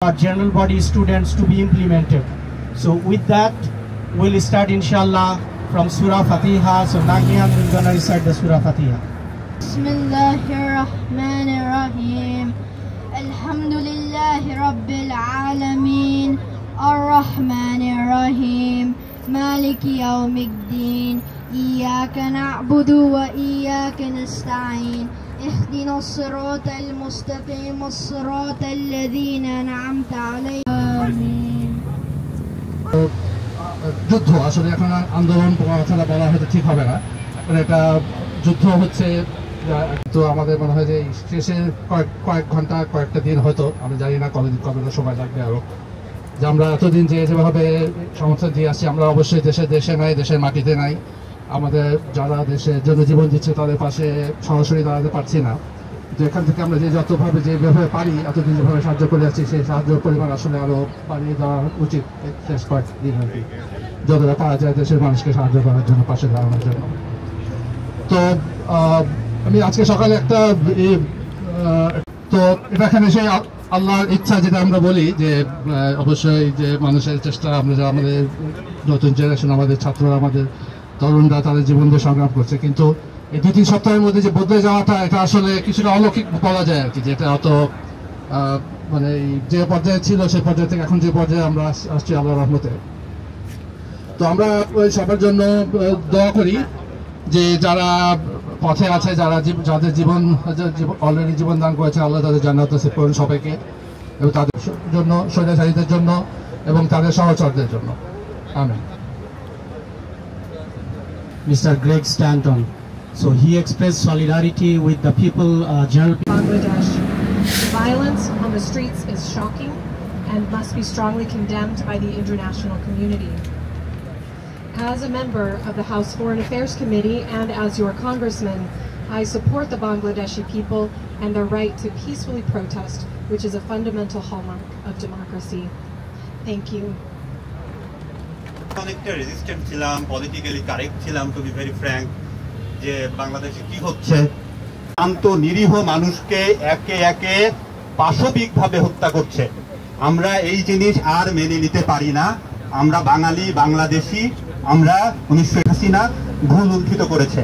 general body students to be implemented. So with that, we'll start inshallah from Surah Fatiha. So Nagihan is going to recite the Surah Fatiha. Bismillahirrahmanirrahim. Alhamdulillahi Rabbil Alameen. Ar-Rahmanir-Rahim. Maliki Yawmiddin. Iyaka na'budu wa iyaka nasta'in. اهدنا الصراط المستقيم الصراط الذين أنعمت عليهم آمين. যুদ্ধ আসলে এখন আন্দোলন কথাটা বলা হয়তো ঠিক হবে না, এটা যুদ্ধ হচ্ছে। তো আমাদের মনে হয় যে শেষের কয়েক ঘন্টা কয়েকটা দিন হয়তো আমরা জানি না কবে সময় লাগবে আরো, যে আমরা এতদিন যেভাবে সমর্থন দিয়ে আসছি, আমরা অবশ্যই দেশে নাই, দেশের মাটিতে নাই। আমাদের যারা দেশের জন্য জীবন দিচ্ছে তাদের পাশে সরাসরি দাঁড়াতে পারছি না, তো এখান থেকে আমরা যতভাবে যেভাবে পারি এতদিন যেভাবে সাহায্য করে যাচ্ছি সেই সাহায্যের পরিমাণ আসলে আরো বাড়িয়ে দেওয়া উচিত শেষ কয়েকদিন আর কি, যতটা পারা যায় দেশের মানুষকে সাহায্য করার জন্য, পাশে দাঁড়ানোর জন্য। তো আমি আজকে সকালে একটা তো এখানে সেই আল্লাহর ইচ্ছা যেটা আমরা বলি যে অবশ্যই যে মানুষের চেষ্টা, আমরা যে আমাদের নতুন জেনারেশন, আমাদের ছাত্ররা, আমাদের তরুণরা তাদের জীবন দিয়ে সংগ্রাম করছে, কিন্তু এই 2-3 সপ্তাহের মধ্যে যে বদলে যাওয়াটা, এটা আসলে কিছুটা অলৌকিক বলা যায় আর কি, যেটা অত মানে যে পর্যায়ে ছিল সেই পর্যায়ে থেকে এখন যে পর্যায়ে আমরা আসছি আল্লাহর রহমতে। তো আমরা সবার জন্য দোয়া করি যে যারা পথে আছে, যাদের জীবন অলরেডি জীবন দান করেছে, আল্লাহ তাদের জান্নাত নসিব করুন সবাইকে, এবং তাদের জন্য, স্বৈরাচারীদের জন্য এবং তাদের সহচরদের জন্য। আমিন। Mr. Greg Stanton. So he expressed solidarity with the people, general people. Bangladesh. The violence on the streets is shocking and must be strongly condemned by the international community. As a member of the House Foreign Affairs Committee and as your congressman, I support the Bangladeshi people and their right to peacefully protest, which is a fundamental hallmark of democracy. Thank you. অনেকটা resistant ছিলাম, politically correct ছিলাম, two be very Frank, যে বাংলাদেশে কি হচ্ছে। শান্ত নিরীহ মানুষকে একে একে পাশবিকভাবে হত্যা করছে। আমরা এই জিনিস আর মেনে নিতে পারি না। আমরা বাঙালি, বাংলাদেশি, আমরা 1981 ভুল লুণ্ঠিত করেছে।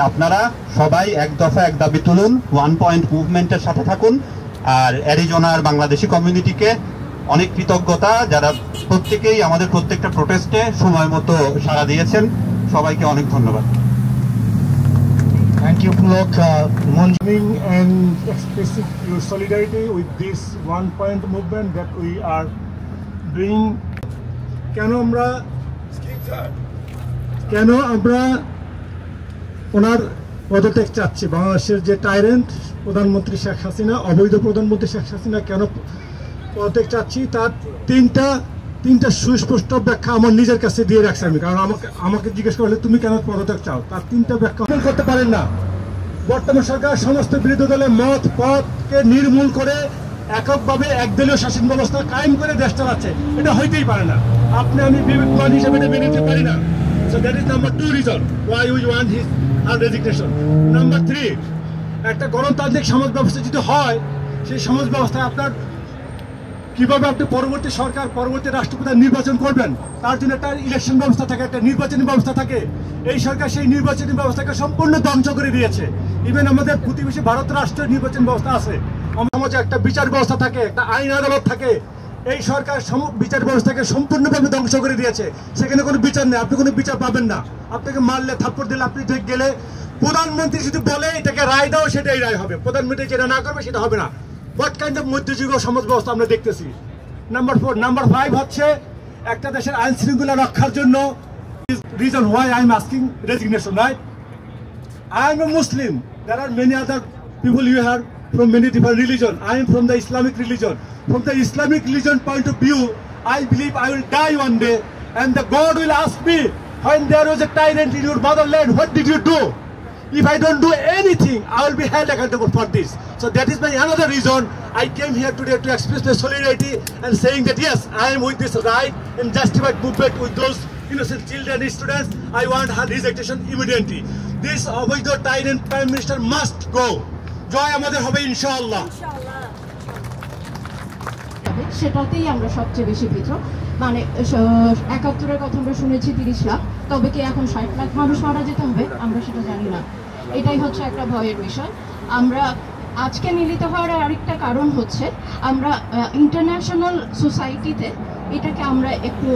আপনারা সবাই এক দফা এক দাবি তুলুন, 1 পয়েন্ট মুভমেন্টের সাথে থাকুন। আর অ্যারিজোনার বাংলাদেশি কমিউনিটিকে অনেক কৃতজ্ঞতা, যারা প্রত্যেকেই আমাদের প্রত্যেকটা প্রোটেস্টে সময় মতো সাড়া দিয়েছেন। সবাইকে অনেক ধন্যবাদ। Thank you, Pulok. And expressing your solidarity with this 1 point movement that we are doing. কেন আমরা ওনার পদত্যাগ চাচ্ছি? বাংলাদেশের যে টাইরেন্ট প্রধানমন্ত্রী শেখ হাসিনা, অবৈধ প্রধানমন্ত্রী শেখ হাসিনা কেন পদত্যাগ চাচ্ছি, তার তিনটা সুস্পষ্ট ব্যাখ্যা আমার নিজের কাছে দিয়ে রাখছি আমি। কারণ আমাকে জিজ্ঞেস করলে তুমি কেন পদত্যাগ চাও, তার 3টা ব্যাখ্যা করতে পারেন না। বর্তমান সরকার সমস্ত বিরোধী দলের মত পথকে নির্মূল করে এককভাবে একদলীয় শাসন ব্যবস্থা কায়েম করে দেশ চালাচ্ছে, এটা হইতেই পারে না। আমি বিবেকবান হিসেবে এটা মেনে নিতে পারি না। So that is number 2 reason why we want his resignation. Number 3, একটা গণতান্ত্রিক সমাজ ব্যবস্থা যদি হয়, সেই সমাজ ব্যবস্থায় আপনার কিভাবে আপনি পরবর্তী সরকার, পরবর্তী রাষ্ট্রপ্রধান নির্বাচন করবেন, তার জন্য একটা ইলেকশন ব্যবস্থা থাকে, একটা নির্বাচনী ব্যবস্থা থাকে। এই সরকার সেই নির্বাচনী ব্যবস্থাকে সম্পূর্ণ ধ্বংস করে দিয়েছে। ইভেন আমাদের প্রতিবেশী ভারত রাষ্ট্রের নির্বাচন ব্যবস্থা আছে, সমাজে একটা বিচার ব্যবস্থা থাকে, একটা আইন আদালত থাকে। এই সরকার বিচার ব্যবস্থাকে সম্পূর্ণভাবে ধ্বংস করে দিয়েছে। সেখানে কোনো বিচার নেই, আপনি কোনো বিচার পাবেন না। আপনাকে মারলে, থাপ্পড় দিলে, আপনি গেলে প্রধানমন্ত্রী যদি বলে এটাকে রায় দাও, সেটাই রায় হবে। প্রধানমন্ত্রী যেটা না করবে সেটা হবে না। হোয়াট কাইন্ড অফ মধ্যযুগীয় সমাজ ব্যবস্থা আমরা দেখতেছি। নাম্বার 4, নাম্বার 5 হচ্ছে একটা দেশের আইন শৃঙ্খলা রক্ষার জন্য। Reason why I am asking resignation, right? I am a Muslim. There are many other people you have from many different religions. I am from the Islamic religion. From the Islamic religion point of view, I believe I will die one day, and the God will ask me, when there was a tyrant in your motherland, what did you do? If I don't do anything, I will be held accountable for this. So that is my another reason I came here today to express my solidarity and saying that yes, I am with this right and justified movement with those innocent children and students. I want her resignation immediately. This অবৈধ tyrant prime minister must go. জয় আমাদের হবে ইনশাআল্লাহ। সেটাতেই আমরা সবচেয়ে বেশি পৃথক। মানে ৭১-এর কথা আমরা শুনেছি ৩০ লাখ, তবে কি এখন ৬০ লাখ মানুষ মারা যেতে হবে? আমরা সেটা জানি না। এটাই হচ্ছে একটা ভয়ের বিষয়। আমরা আজকে মিলিত হওয়ার আরেকটা কারণ হচ্ছে আমরা ইন্টারন্যাশনাল সোসাইটিতে এটাকে আমরা একটু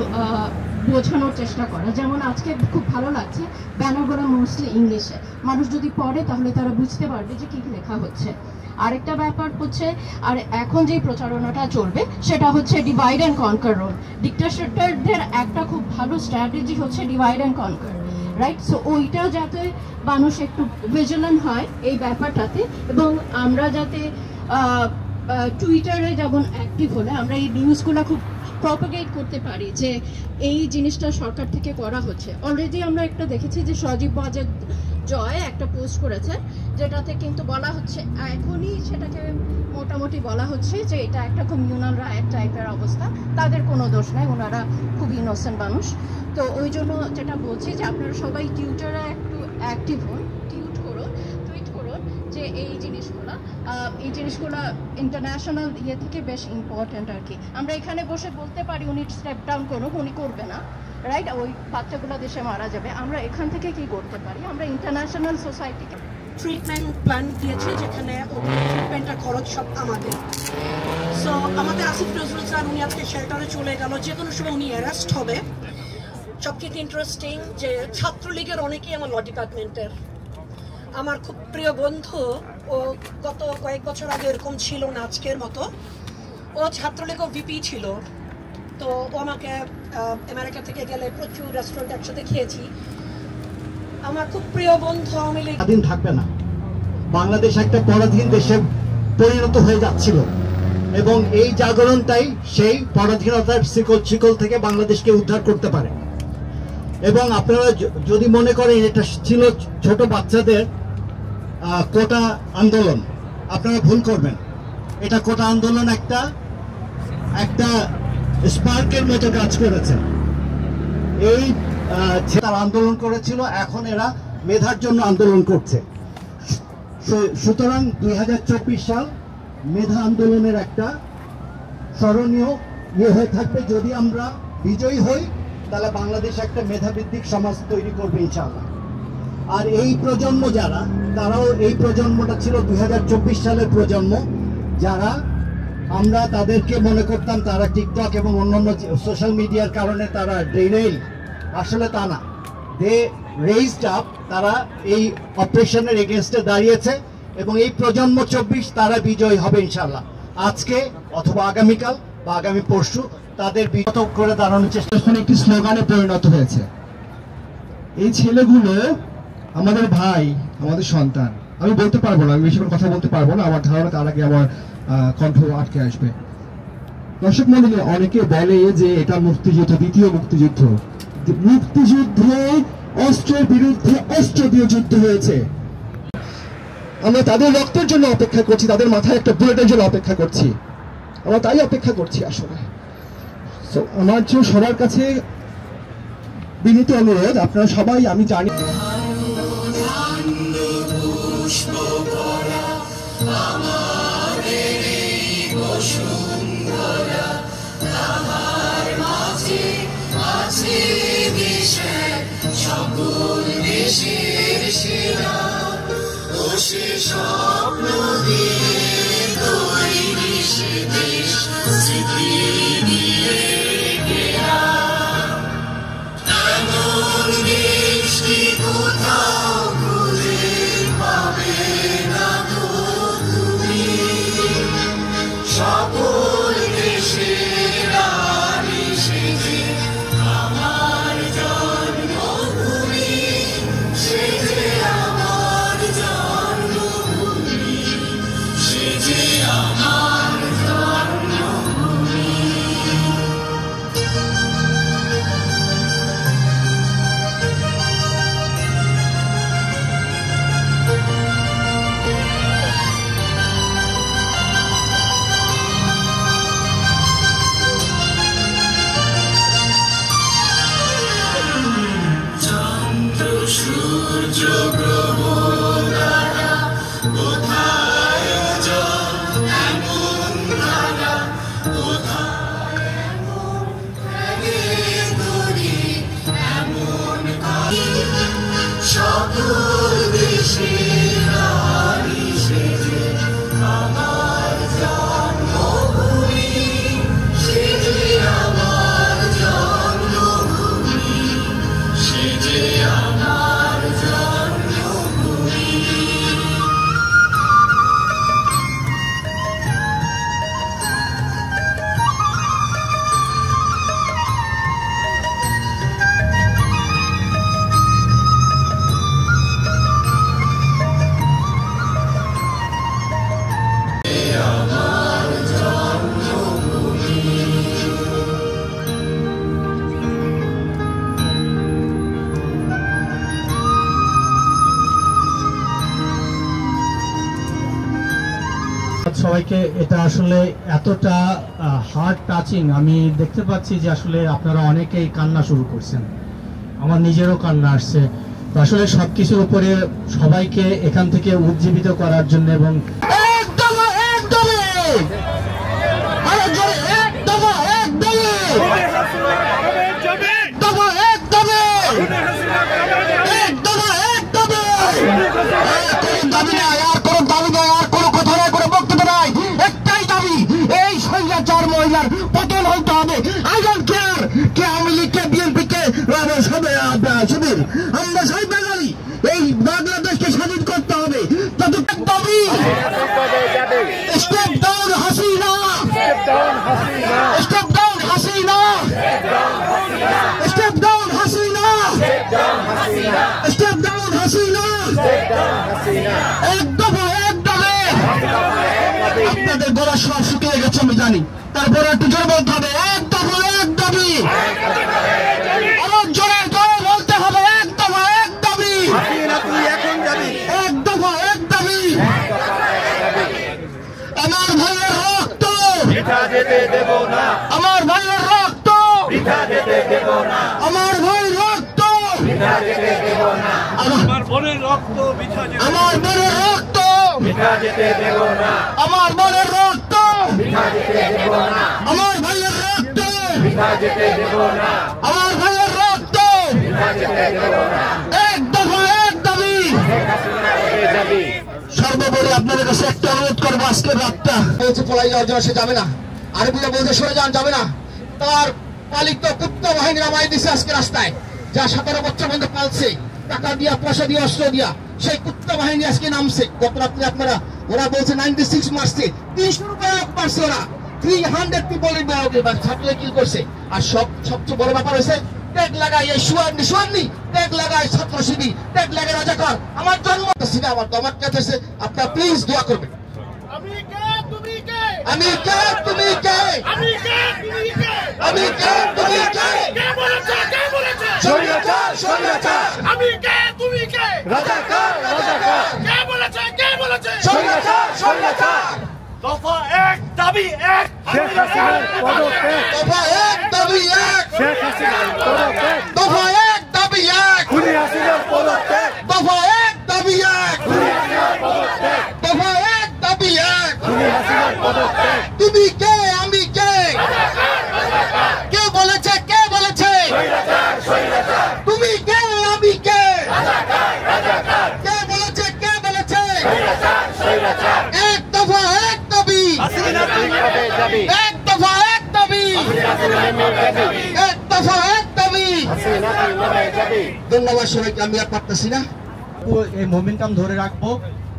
বোঝানোর চেষ্টা করা। যেমন আজকে খুব ভালো লাগছে ব্যানারগুলো মোস্টলি ইংলিশে, মানুষ যদি পড়ে তাহলে তারা বুঝতে পারবে যে কী লেখা হচ্ছে। আরেকটা ব্যাপার হচ্ছে, আর এখন যেই প্রচারণাটা চলবে সেটা হচ্ছে ডিভাইড অ্যান্ড কনকার রোল। ডিক্টেটরদের একটা খুব ভালো স্ট্র্যাটেজি হচ্ছে ডিভাইড অ্যান্ড কনকার, রাইট? সো ওইটা যাতে মানুষ একটু ভিজিলেন্ট হয় এই ব্যাপারটাতে, এবং আমরা যাতে টুইটারে যেমন অ্যাক্টিভ হলে আমরা এই নিউজগুলো খুব প্রপাগেট করতে পারি যে এই জিনিসটা সরকার থেকে করা হচ্ছে। অলরেডি আমরা একটা দেখেছি যে সজীব ওয়াজেদ জয় একটা পোস্ট করেছে, যেটাতে কিন্তু বলা হচ্ছে, এখনই সেটাকে মোটামুটি বলা হচ্ছে যে এটা একটা কমিউনাল রাইট টাইপের অবস্থা, তাদের কোনো দোষ নাই, ওনারা খুব ইনোসেন্ট মানুষ। তো ওই জন্য যেটা বলছি যে আপনারা সবাই টুইটারে একটু অ্যাক্টিভ হন, টুইট করুন যে এই জিনিসগুলো ইন্টারন্যাশনাল ইয়ে থেকে বেশ ইম্পর্ট্যান্ট আর কি। আমরা এখানে বসে বলতে পারি উনি স্টেপ ডাউন করুক, উনি করবে না, রাইট? ওই বাচ্চাগুলো দেশে মারা যাবে। আমরা এখান থেকে কি করতে পারি? আমরা ইন্টারন্যাশনাল সোসাইটিকে ট্রিটমেন্ট প্ল্যান দিয়েছে, যেখানে ট্রিটমেন্টের খরচ সব আমাদের। সো আমাদের আসিফ নজরুল স্যার উনি আজকে শেল্টারে চলে গেল, যে কোনো সময় উনি অ্যারেস্ট হবে। সবথেকে ইন্টারেস্টিং যে ছাত্রলীগের অনেকেই আমার ল ডিপার্টমেন্টের, আমার খুব প্রিয় বন্ধু। ও গত কয়েক বছর আগে এরকম ছিল না আজকের মতো, ও ছাত্রলীগও ভিপি ছিল। তো ও আমাকে আমেরিকা থেকে গেলে প্রচুর রেস্টুরেন্ট একসাথে খেয়েছি। আমার খুব প্রিয় বন্ধু আওয়ামী লীগ স্বাধীন থাকবে না, বাংলাদেশ একটা পরাধীন দেশে পরিণত হয়ে যাচ্ছিল, এবং এই জাগরণটাই সেই পরাধীনতার শিকল থেকে বাংলাদেশকে উদ্ধার করতে পারে। এবং আপনারা যদি মনে করেন এটা ছিল ছোট বাচ্চাদের কোটা আন্দোলন, আপনারা ভুল করবেন। এটা কোটা আন্দোলন একটা স্পার্কের মতো কাজ করেছে। এই তারা আন্দোলন করেছিল, এখন এরা মেধার জন্য আন্দোলন করছে। সুতরাং 2024 সাল মেধা আন্দোলনের একটা স্মরণীয় হয়ে থাকবে। যদি আমরা বিজয়ী হই তাহলে বাংলাদেশ একটা মেধাভিত্তিক সমাজ তৈরি করবে ইনশাআল্লাহ। আর এই প্রজন্ম যারা, তারাও এই প্রজন্মটা ছিল 2024 সালের প্রজন্ম, যারা আমরা তাদেরকে মনে করতাম তারা টিকটক এবং অন্যান্য সোশ্যাল মিডিয়ার কারণে তারা ড্রেনেল, আসলে তা না। দে রেইজড আপ, তারা এই অপারেশনের এগেনস্টে দাঁড়িয়েছে, এবং এই প্রজন্ম 24 তারা বিজয়ী হবে ইনশাআল্লাহ। আজকে অথবা আগামীকাল বা আগামী পরশু তাদের বিগত করে দাঁড়ানোর চেষ্টা একটি স্লোগানে পরিণত হয়েছে। এই ছেলেগুলো আমাদের ভাই, আমাদের সন্তান। আমি বলতে পারবো না, আমি বেশি করে কথা বলতে পারবো না, আমার ধারণা তার আগে আমার কণ্ঠ আটকে আসবে। দর্শক মণ্ডলী, অনেকে বলে যে এটা মুক্তিযুদ্ধ, দ্বিতীয় মুক্তিযুদ্ধ। মুক্তিযুদ্ধে অস্ত্রের বিরুদ্ধে অস্ত্র দিয়ে যুদ্ধ হয়েছে। আমরা তাদের রক্তের জন্য অপেক্ষা করছি, তাদের মাথায় একটা বুলেটের জন্য অপেক্ষা করছি। আমরা তাই অপেক্ষা করছি আসলে। আমার জন্য সবার কাছে বিনীত অনুরোধ, আপনারা সবাই, আমি জানি সকল দেশের সেরা ও সে স্বপ্ন দিয়ে তৈরি সে দেশ স্মৃতি দিয়ে ঘেরা। এমন দেশটি কোথাও খুঁজে পাবে না তো তুমি, সকল দেশের রানী সে যে আমার জন্মভূমি, সে যে আমার জন্মভূমি, সে যে আমার জন্মভূমি। চন্দ্র সূর্য গ্রহ তারা কোথায়, এমন ধারা কোথায় সবাইকে। এটা আসলে এতটা হার্ট টাচিং, আমি দেখতে পাচ্ছি যে আসলে আপনারা অনেকেই কান্না শুরু করছেন, আমার নিজেরও কান্না আসছে। তো আসলে সবকিছুর উপরে সবাইকে এখান থেকে উজ্জীবিত করার জন্য এবং মহিলার পতন হইতে হবে। আই ডোন্ট কেয়ার কে আওয়ামী লীগ কে বিএনপি কে শিবির, আমরা সবাই বাঙালি। এই বাংলাদেশকে স্বাধীন করতে হবে। ততক্ষণ দাবি step down Hasina, step down Hasina, step down Hasina, step down Hasina. একদম একদমে আপনাদের গলা সব শুকিয়ে গেছে আমি জানি, তারপরে একটু জোরে বলতে হবে একদম এক দাবি, আরো জোরে জোরে বলতে হবে একদম এক দাবি, একদম এক দাবি। আমার ভাইয়ের রক্ত বৃথা যেতে দেব না, আমার ভাইয়ের রক্ত বৃথা যেতে দেব না, আমার ভাইয়ের রক্ত বৃথা যেতে দেব না, আমার বোনের রক্ত বৃথা যেতে, আমার বোনের রক্ত বৃথা যেতে দেব না, আমার বোনের রক্ত বৃথা যেতে দেব না, আমার ভাইয়ের রক্ত বৃথা যেতে দেব না, আমার ভাইয়ের রক্ত বৃথা যেতে দেব না। এক দফা এক দাবি। সর্বোপরি আপনাদের কাছে একটা অনুরোধ করবো, আজকের রাতটা বলছে পলাই যাওয়ার জন্য সে যাবে না, আরবিরা বলছে সরে যান যাবে না। তার পালিত কুত্তা বাহিনী নামাই দিচ্ছে আজকে রাস্তায়, যা 17 বছর পর্যন্ত পালছে টাকা দিয়া পয়সা দিয়ে অস্ত্র দিয়া, সেই কুত্তা বাহিনী আজকে নামছে। গত রাত্রে আপনারা ওরা বলছে 96 মারছে, 300 রুপিয়া মারছে ওরা, 300 পিপল ছাত্র কি করছে। আর সবচেয়ে বড় ব্যাপার হয়েছে ট্যাগ লাগাই এই সুয়ান্নি ট্যাগ লাগাই ছাত্র শিবির, ট্যাগ লাগাই রাজাকার। আমার জন্ম আমার দমার কাছে আপনারা প্লিজ দোয়া করবেন। আমি কে তুমি কে, আমি কে তুমি কে, আমি কে তুমি কে, আমি কে তুমি কে, কে বলেছে কে বলেছে শরীয়তচার শরীয়তচার, আমি কে তুমি কে, রাজাকার রাজাকার, কে বলেছে কে বলেছে শরীয়তচার শরীয়তচার। দফা এক দাবি এক, শেখ হাসিনার পদত্যাগ, দফা এক দাবি এক, শেখ হাসিনার পদত্যাগ, দফা এক দাবি এক, খুনি হাসিনার পদত্যাগ, দফা এক দাবি এক, খুনি হাসিনার পদত্যাগ, দফা এক দাবি এক, খুনি হাসিনার পদত্যাগ। তুমি কে আমি কে, কে বলেছে কে বলেছে শরীয়তচার শরীয়তচার, তুমি কে আমি কে, কে বলেছে কে বলেছে শরীয়তচার শরীয়তচার। এক দফা এক দাবি, এক দফা এক দাবি, এক দফা এক দাবি। ধন্যবাদ সবাইকে, আমি আর পারতেছি না। এই মোমেন্টাম ধরে রাখবো,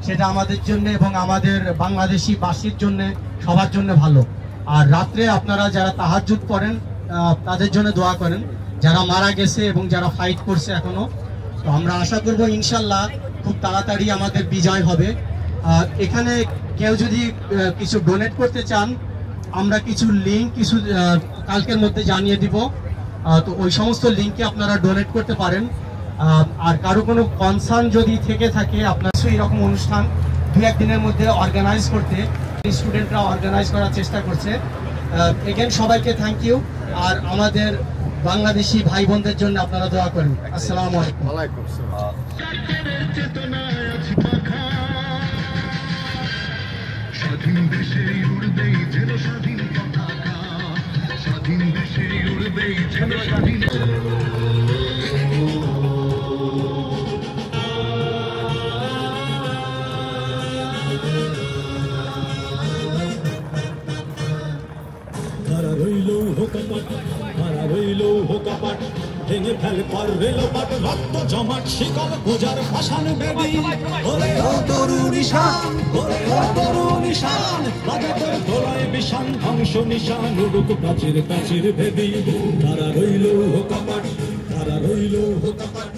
সেটা আমাদের জন্য এবং আমাদের বাংলাদেশি বাসীর জন্য সবার জন্য ভালো। আর রাত্রে আপনারা যারা তাহাজ্জুদ পড়েন তাদের জন্য দোয়া করেন, যারা মারা গেছে এবং যারা ফাইট করছে এখনো। তো আমরা আশা করব ইনশাল্লাহ খুব তাড়াতাড়ি আমাদের বিজয় হবে। এখানে কেউ যদি কিছু ডোনেট করতে চান, আমরা কিছু লিঙ্ক কিছু কালকের মধ্যে জানিয়ে দিব, তো ওই সমস্ত লিঙ্কে আপনারা ডোনেট করতে পারেন। আর কারো কোনো কনসার্ন যদি থেকে থাকে আপনার এইরকম অনুষ্ঠান 2-1 দিনের মধ্যে অর্গানাইজ করতে, স্টুডেন্টরা অর্গানাইজ করার চেষ্টা করছে। এগেন সবাইকে থ্যাংক ইউ। আর আমাদের বাংলাদেশি ভাই বোনদের জন্য আপনারা দোয়া করেন। আসসালামু আলাইকুম। স্বাধীন দেশে উড়বে যেন স্বাধীন পতাকা, স্বাধীন দেশে উড়বে যেন স্বাধীন। ধারা রইল হোকাপাট, ধারা রইল হোকাপাট, ভেঙে ফেল কর রেলপাট, রক্ত জমাট শিকল পূজার ভাসান বেদি। ওরে ও তরুণী শান, ওরে ও তরুণী শান, বাজে তোর দোলায় বিশান, ধ্বংস নিশান উড়ুক প্রাচীর প্রাচীর ভেদি। ধারা রইল হোকাপাট, ধারা রইল হোকাপাট।